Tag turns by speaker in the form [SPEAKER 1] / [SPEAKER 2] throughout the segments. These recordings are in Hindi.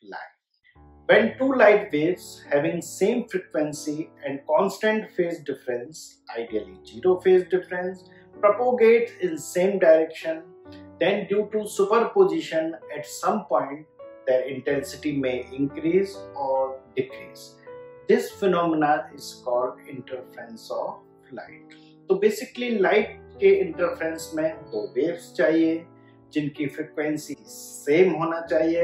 [SPEAKER 1] light. When two light waves having same frequency and constant phase difference, ideally zero phase difference, propagate in same direction, then due to superposition at some point their intensity may increase or decrease. This phenomena is called interference of light. तो बेसिकली लाइट के इंटरफेरेंस में दो वेव्स चाहिए जिनकी फ्रीक्वेंसी सेम होना चाहिए,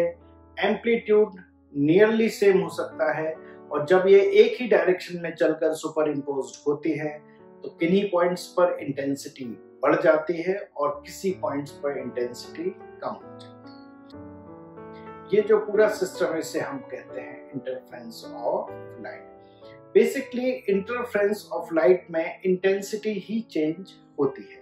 [SPEAKER 1] एम्पलीट्यूड नियरली सेम हो सकता है, और जब ये एक ही डायरेक्शन में चलकर सुपर इम्पोज्ड होती है तो किन्हीं पॉइंट्स पर इंटेंसिटी बढ़ जाती है और किसी पॉइंट्स पर इंटेंसिटी कम हो जाती है। ये जो पूरा सिस्टम है इसे हम कहते हैं interference of light. Basically interference of light में इंटेंसिटी ही चेंज होती है,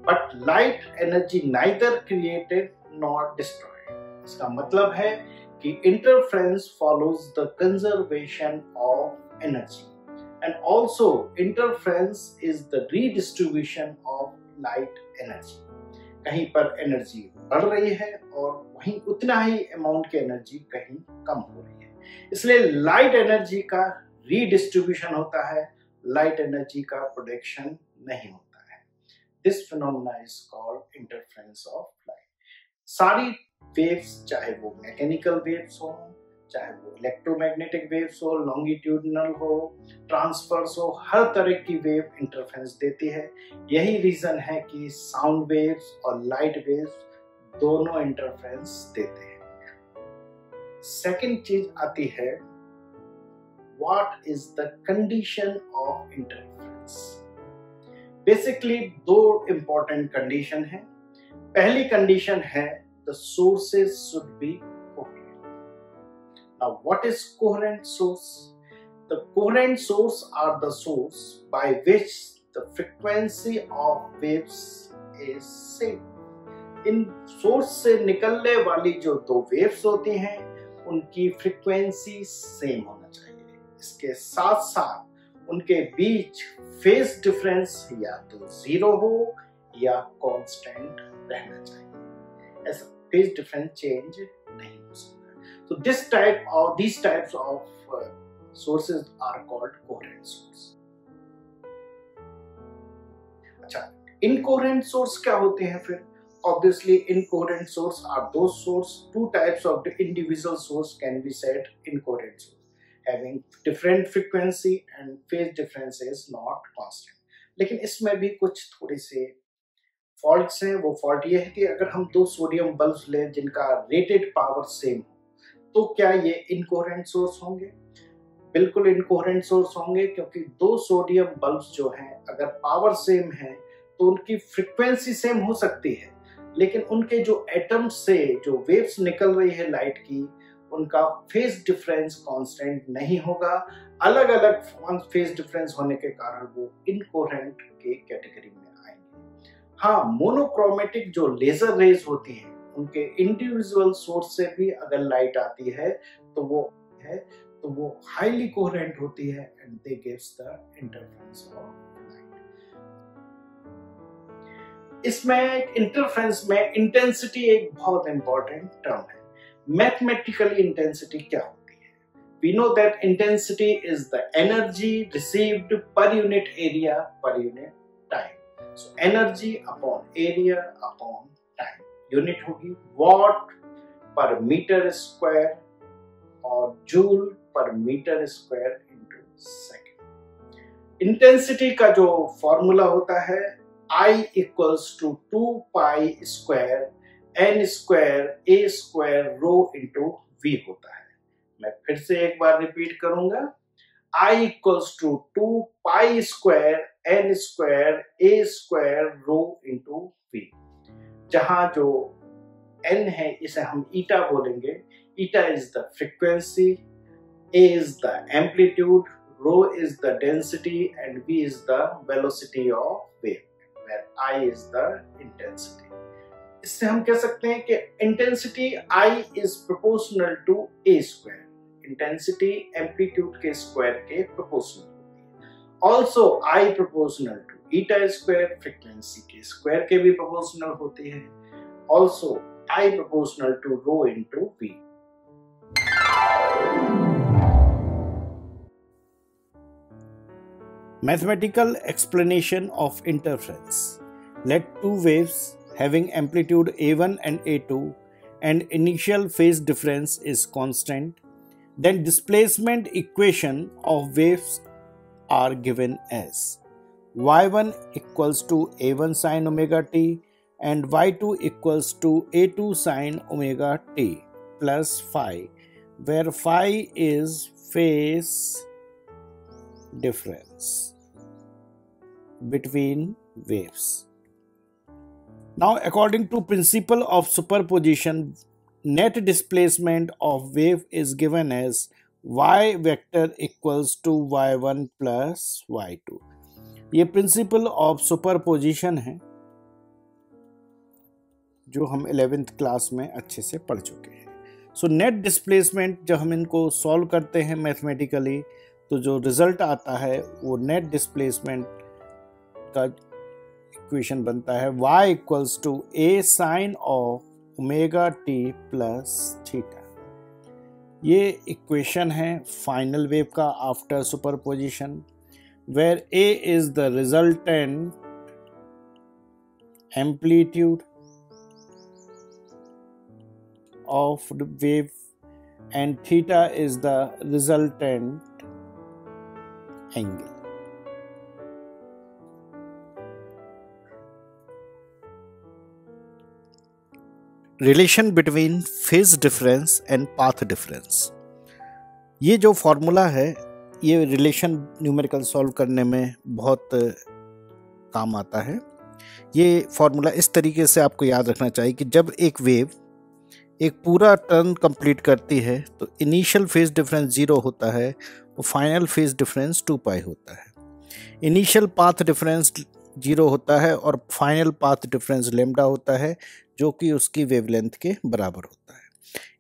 [SPEAKER 1] but light energy neither created nor destroyed. इसका मतलब है कि interference follows the conservation of energy and also interference is the redistribution of light energy. कहीं पर एनर्जी बढ़ रही है और वहीं उतना ही अमाउंट की एनर्जी कहीं कम हो रही है, इसलिए लाइट एनर्जी का रीडिस्ट्रीब्यूशन होता है, लाइट एनर्जी का प्रोडक्शन नहीं होता है। This phenomena is called interference of light. सारी वेव्स, चाहे वो मैकेनिकल वेव्स हो, चाहे वो इलेक्ट्रोमैग्नेटिक वेव्स हो, लॉन्गिट्यूडनल हो, ट्रांसफर्स हो, हर तरह की वेव इंटरफेरेंस देती है। यही रीजन है कि साउंड वेव्स और लाइट वेव्स दोनों इंटरफेरेंस देते हैं। सेकंड चीज आती है, what is the condition of interference. Basically दो इंपॉर्टेंट कंडीशन है। पहली कंडीशन है the sources should be coherent. Now what is coherent source? The coherent source are the source by which the frequency of waves is same. In source से निकलने वाली जो दो वेव्स होती हैं उनकी फ्रीक्वेंसी सेम होना चाहिए। इसके साथ साथ उनके बीच फेज डिफरेंस या तो जीरो हो या कांस्टेंट रहना चाहिए। ऐसा फेज डिफरेंस चेंज नहीं हो सकता। So these types of sources are called coherent source. अच्छा, incoherent source क्या होते हैं फिर? Obviously incoherent source are those source, two types of the individual source can be said incoherent source, having different frequency and phase difference is not constant. लेकिन इसमें भी कुछ थोड़ी से फॉल्ट्स हैं। वो फॉल्ट ये है कि अगर हम दो सोडियम बल्ब लें जिनका रेटेड पावर सेम हो तो क्या ये इनकोहेरेंट सोर्स होंगे? बिल्कुल इनकोहेरेंट सोर्स होंगे, क्योंकि दो सोडियम बल्ब्स जो हैं अगर पावर सेम है तो उनकी फ्रीक्वेंसी सेम हो सकती है, लेकिन उनके जो एटम्स से जो वेव्स निकल रही है लाइट की उनका फेज डिफरेंस कांस्टेंट नहीं होगा। अलग अलग फेज डिफरेंस होने के कारण वो इनकोहेरेंट के कैटेगरी में आएंगे। हाँ, मोनोक्रोमेटिक जो लेजर रेज होती हैं उनके इंडिविजुअल सोर्स से भी अगर लाइट आती है तो वो हाईली कोहेरेंट होती है and they gives the interference of light. इसमें इंटरफेरेंस में इंटेंसिटी एक बहुत इंपॉर्टेंट टर्म है। मैथमेटिकली इंटेंसिटी क्या होती है? We know that intensity is the energy received per unit area per unit time. So energy upon area upon time, unit होगी वॉट पर मीटर स्क्वायर और joule per metre square into second. Intensity का जो फॉर्मूला होता है I equals to 2 pi square n square a square rho into v होता है। मैं फिर से एक बार रिपीट करूंगा, I equals to 2 pi square n square a square rho into v, जहां जो n है इसे हम ईटा बोलेंगे। Eta is the frequency, a is the amplitude, rho is the density and v is the velocity of wave, where I is the intensity. इससे हम कह सकते हैं कि intensity I is proportional to a square. Intensity amplitude के स्क्वायर के प्रोपोर्शनल होती है। Also I proportional to eta square, frequency के स्क्वायर के भी प्रोपोर्शनल होती है। Also I proportional to rho into v। Mathematical explanation of interference. Let two waves having amplitude A1 and A2 and initial phase difference is constant, then displacement equation of waves are given as y1 equals to A1 sin omega t and y2 equals to A2 sin omega t plus phi, where phi is phase difference between waves. Now, according to principle of superposition, net displacement of wave is given as y vector equals to y1 plus y2. ये प्रिंसिपल ऑफ सुपरपोजिशन है जो हम 11th क्लास में अच्छे से पढ़ चुके हैं. सो नेट डिस्प्लेसमेंट जब हम इनको सॉल्व करते हैं मैथमेटिकली तो जो रिजल्ट आता है वो नेट डिस्प्लेसमेंट का इक्वेशन बनता है y equals to a sine of omega t plus theta. ये इक्वेशन है फाइनल वेव का after superposition, where a is the resultant amplitude of the wave and theta is the resultant angle. Relation between phase difference and path difference. ये जो फॉर्मूला है ये रिलेशन न्यूमेरिकल सॉल्व करने में बहुत काम आता है. ये फॉर्मूला इस तरीके से आपको याद रखना चाहिए कि जब एक वेव एक पूरा टर्न कंप्लीट करती है तो इनिशियल फेज डिफरेंस 0 होता है और फाइनल फेज डिफरेंस 2 पाई होता है. इनिशियल पाथ डिफरेंस 0 होता है और फाइनल पाथ डिफरेंस लेम्डा होता है जो कि उसकी वेवलेंथ के बराबर होता है.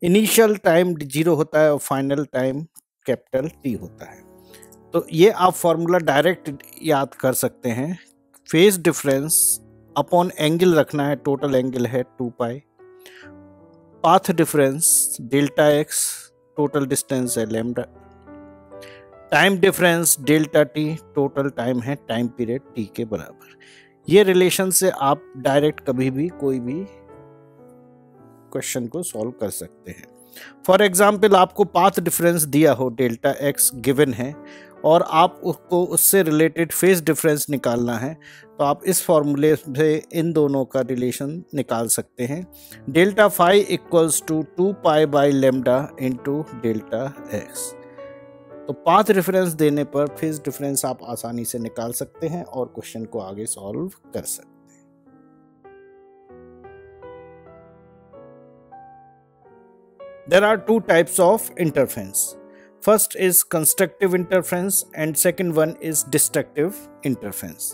[SPEAKER 1] इनिशियल टाइम 0 होता है और फाइनल टाइम कैपिटल टी होता है. तो ये आप फॉर्मूला डायरेक्ट याद कर सकते हैं. फेज डिफरेंस अपॉन एंगल रखना है, टोटल एंगल है 2 pi. Path difference delta x, total distance है lambda. Time difference delta t, total time है टाइम पीरियड टी के बराबर. ये रिलेशन से आप डायरेक्ट कभी भी कोई भी क्वेश्चन को सॉल्व कर सकते हैं. फॉर एग्जाम्पल आपको पाथ डिफरेंस दिया हो डेल्टा एक्स गिवन है और आप उसको उससे रिलेटेड फेज डिफरेंस निकालना है तो आप इस फॉर्मूले से इन दोनों का रिलेशन निकाल सकते हैं. Delta phi equals to 2 pi by lambda into delta x. तो पाथ डिफरेंस देने पर फेज डिफरेंस आप आसानी से निकाल सकते हैं और क्वेश्चन को आगे सॉल्व कर सकते हैं. There are two types of interference. First is constructive interference and second one is destructive interference.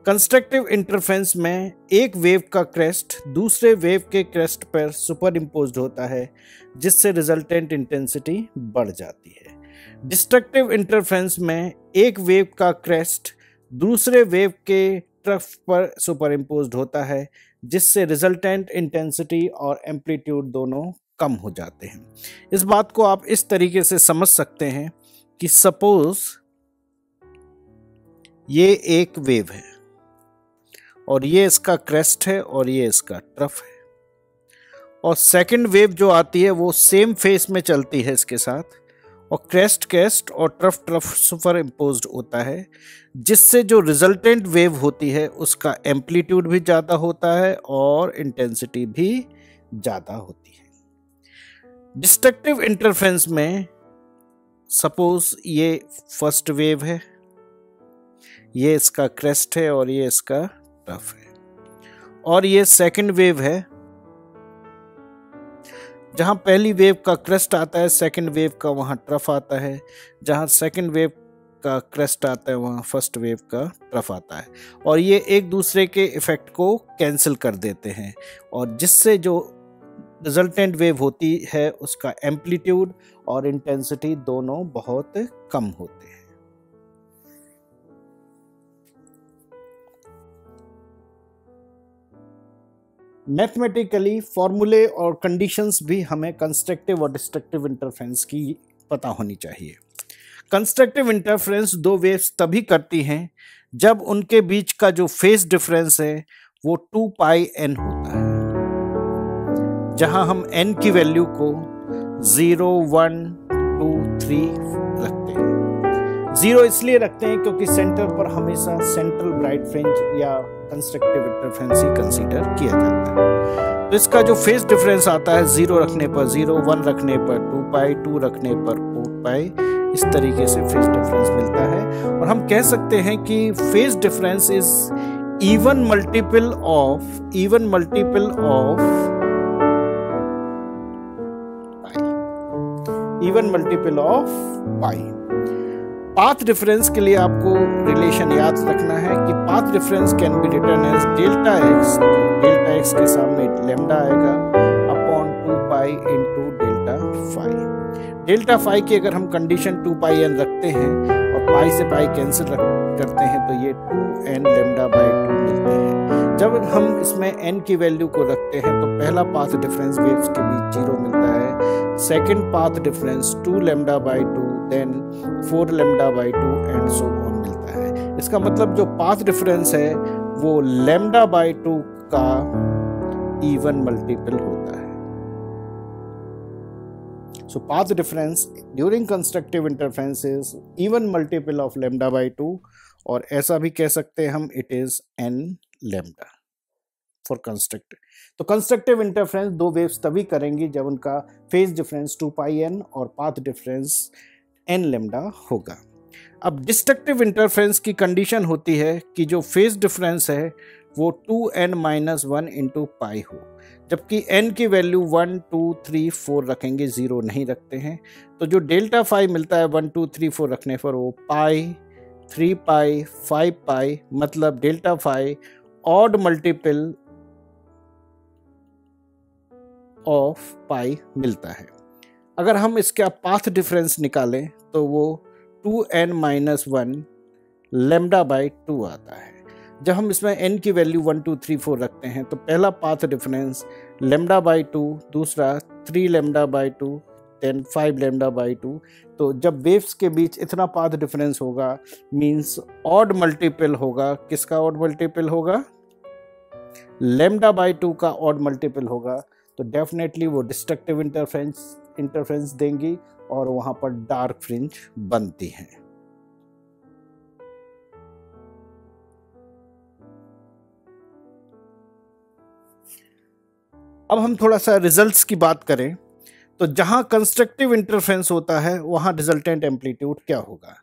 [SPEAKER 1] Constructive interference में एक वेव का क्रेस्ट दूसरे वेव के क्रेस्ट पर सुपर इम्पोज्ड होता है जिससे रिजल्टेंट इंटेंसिटी बढ़ जाती है. डिस्ट्रक्टिव इंटरफेरेंस में एक वेव का क्रेस्ट दूसरे वेव के ट्रफ पर सुपर इम्पोज्ड होता है जिससे रिजल्टेंट इंटेंसिटी और एम्पलीट्यूड दोनों कम हो जाते हैं. इस बात को आप इस तरीके से समझ सकते हैं कि सपोज ये एक वेव है और ये इसका क्रेस्ट है और ये इसका ट्रफ है और सेकंड वेव जो आती है वो सेम फेस में चलती है इसके साथ और क्रेस्ट क्रेस्ट और ट्रफ ट्रफ सुपर इम्पोज्ड होता है जिससे जो रिजल्टेंट वेव होती है उसका एम्पलीट्यूड भी ज़्यादा होता है और इंटेंसिटी भी ज़्यादा होती है. डिस्ट्रक्टिव इंटरफेरेंस में सपोज ये फर्स्ट वेव है, ये इसका क्रेस्ट है और ये इसका ट्रफ है और ये सेकंड वेव है. जहां पहली वेव का क्रेस्ट आता है सेकंड वेव का वहां ट्रफ आता है, जहां सेकंड वेव का क्रेस्ट आता है वहां फर्स्ट वेव का ट्रफ आता है और ये एक दूसरे के इफेक्ट को कैंसिल कर देते हैं और जिससे जो रिजल्टेंट वेव होती है उसका एम्पलीट्यूड और इंटेंसिटी दोनों बहुत कम होते हैं. मैथमेटिकली फॉर्मूले और कंडीशंस भी हमें कंस्ट्रक्टिव और डिस्ट्रक्टिव इंटरफेरेंस की पता होनी चाहिए। कंस्ट्रक्टिव इंटरफेरेंस दो वेव्स तभी करती हैं जब उनके बीच का जो फेज डिफरेंस है वो 2πn होता है, जहां हम n की वैल्यू को 0, 1, 2, 3 रखते हैं। 0 इसलिए रखते हैं क्योंकि सेंटर पर हमेशा सेंट्रल ब्राइट फ्रिंज या कंस्ट्रक्टिव इंटरफेरेंस ही कंसीडर किया जाता है। तो इसका जो फेज डिफरेंस आता है 0 रखने पर 0, 1 रखने पर 2π, 2 रखने पर 4π, इस तरीके से फेज डिफरेंस मिलता है। और हम कह सकते हैं कि phase difference is even multiple of pi. Path difference के लिए आपको रिलेशन याद रखना है कि path difference can be written as delta x के सामने लैम्डा आएगा upon 2π into delta phi. Delta phi की अगर हम कंडीशन 2πn रखते हैं और पाई से पाई कैंसिल करते हैं तो ये 2n λ/2 मिलते हैं। जब हम इसमें n की वैल्यू को रखते हैं तो पहला पाथ डिफरेंस वेव्स के बीच 0 मिलता है, second path difference 2 λ/2, then 4 λ/2 and so on मिलता है। इसका मतलब जो पाथ डिफरेंस है वो λ/2 का इवन मल्टीपल होता है। So path difference during constructive interference is even multiple of λ/2, और ऐसा भी कह सकते हैं हम it is n lambda for constructive। तो कंस्ट्रक्टिव इंटरफेरेंस दो वेव्स तभी करेंगी जब उनका फेज डिफरेंस 2πn और पाथ डिफरेंस n लैम्डा होगा। अब डिस्ट्रक्टिव इंटरफेरेंस की कंडीशन होती है कि जो फेज डिफरेंस है वो 2n-1 इंटू पाई हो, जबकि n की वैल्यू 1, 2, 3, 4 रखेंगे, 0 नहीं रखते हैं। तो जो डेल्टा फाई मिलता है 1, 2, 3, 4 रखने पर वो पाई, 3π, 5π, मतलब delta phi odd multiple of pi मिलता है। अगर हम इसका पाथ डिफरेंस निकालें तो वो 2n-1 λ/2 आता है। जब हम इसमें n की वैल्यू 1, 2, 3, 4 रखते हैं तो पहला पाथ डिफरेंस λ/2, दूसरा 3 λ/2, देन 5 λ/2। तो जब वेव्स के बीच इतना पाथ डिफरेंस होगा मींस ऑड मल्टीपल होगा। किसका ऑड मल्टीपल होगा? λ/2 का ऑड मल्टीपल होगा। तो डेफिनेटली वो डिस्ट्रक्टिव इंटरफेरेंस देंगी और वहां पर डार्क फ्रिंज बनती हैं। अब हम थोड़ा सा रिजल्ट्स की बात करें तो जहां कंस्ट्रक्टिव इंटरफेरेंस होता है वहां रिजल्टेंट एम्पलीट्यूड क्या होगा।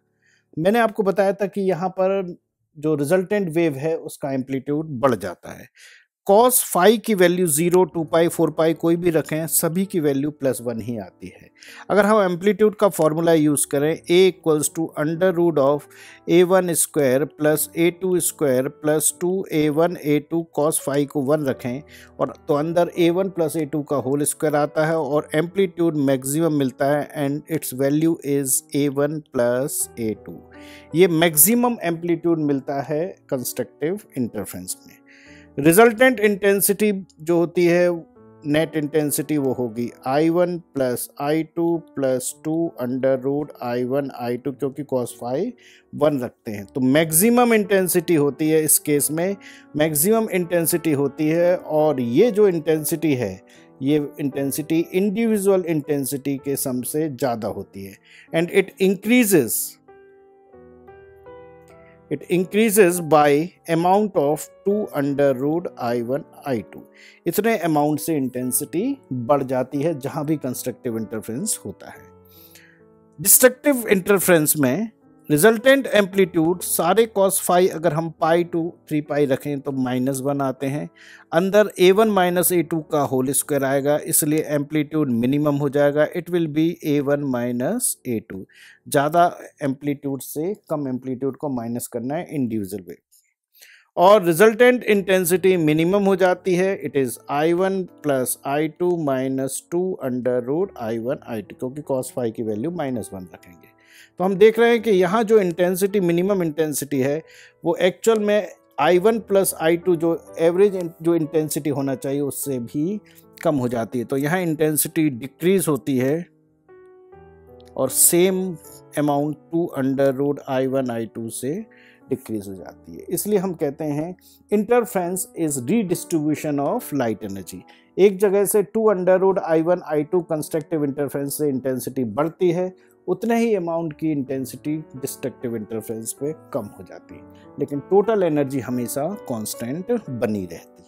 [SPEAKER 1] मैंने आपको बताया था कि यहाँ पर जो रिजल्टेंट वेव है उसका एम्पलीट्यूड बढ़ जाता है। cos फाई की वैल्यू 0, 2π, 4π कोई भी रखें, सभी की वैल्यू +1 ही आती है। अगर हम एम्पलीट्यूड का फॉर्मूला यूज़ करें a = √a1² + a2² + 2a1 a2 cos phi को 1 रखें और तो अंदर a1 + a2 का होल स्क्वायर आता है और एम्पलीट्यूड मैक्सिमम मिलता है and it's value is a1 + a2। ये मैक्सिमम एम्पलीट्यूड मिलता है कंस्ट्रक्टिव इंटरफेरेंस में। रिजल्टेंट इंटेंसिटी जो होती है नेट इंटेंसिटी वो होगी I1 + I2 + 2 √I1 I2, क्योंकि cos फाई 1 रखते हैं। तो मैक्सिमम इंटेंसिटी होती है इस केस में, मैक्सिमम इंटेंसिटी होती है और ये जो इंटेंसिटी है ये इंटेंसिटी इंडिविजुअल इंटेंसिटी के सम से ज़्यादा होती है and it increases by amount of 2 √I1 I2। इतने अमाउंट से इंटेंसिटी बढ़ जाती है जहां भी कंस्ट्रक्टिव इंटरफेरेंस होता है। डिस्ट्रक्टिव इंटरफेरेंस में रिजल्टेंट एम्पलीट्यूड सारे cos फाई अगर हम पाई टू 3π रखें तो -1 आते हैं। अंदर a1 - a2 का होल स्क्वायर आएगा, इसलिए एम्पलीट्यूड मिनिमम हो जाएगा। It will be a1 - a2। ज़्यादा एम्पलीट्यूड से कम एम्पलीट्यूड को माइनस करना है इंडिविजुअल वे, और रिजल्टेंट इंटेंसिटी मिनिमम हो जाती है। It is I1 + I2 - 2 √I1 I2, क्योंकि cos फाई की वैल्यू -1 रखेंगे। तो हम देख रहे हैं कि यहाँ जो इंटेंसिटी मिनिमम इंटेंसिटी है वो एक्चुअल में I1 प्लस I2 जो एवरेज जो इंटेंसिटी होना चाहिए उससे भी कम हो जाती है। तो यहाँ इंटेंसिटी डिक्रीज होती है और सेम अमाउंट 2√I1I2 से डिक्रीज हो जाती है। इसलिए हम कहते हैं interference is redistribution of light energy. एक जगह से 2√I1I2 कंस्ट्रक्टिव इंटरफेरेंस से इंटेंसिटी बढ़ती है, उतने ही अमाउंट की इंटेंसिटी डिस्ट्रक्टिव इंटरफेरेंस पे कम हो जाती है, लेकिन टोटल एनर्जी हमेशा कांस्टेंट बनी रहती है।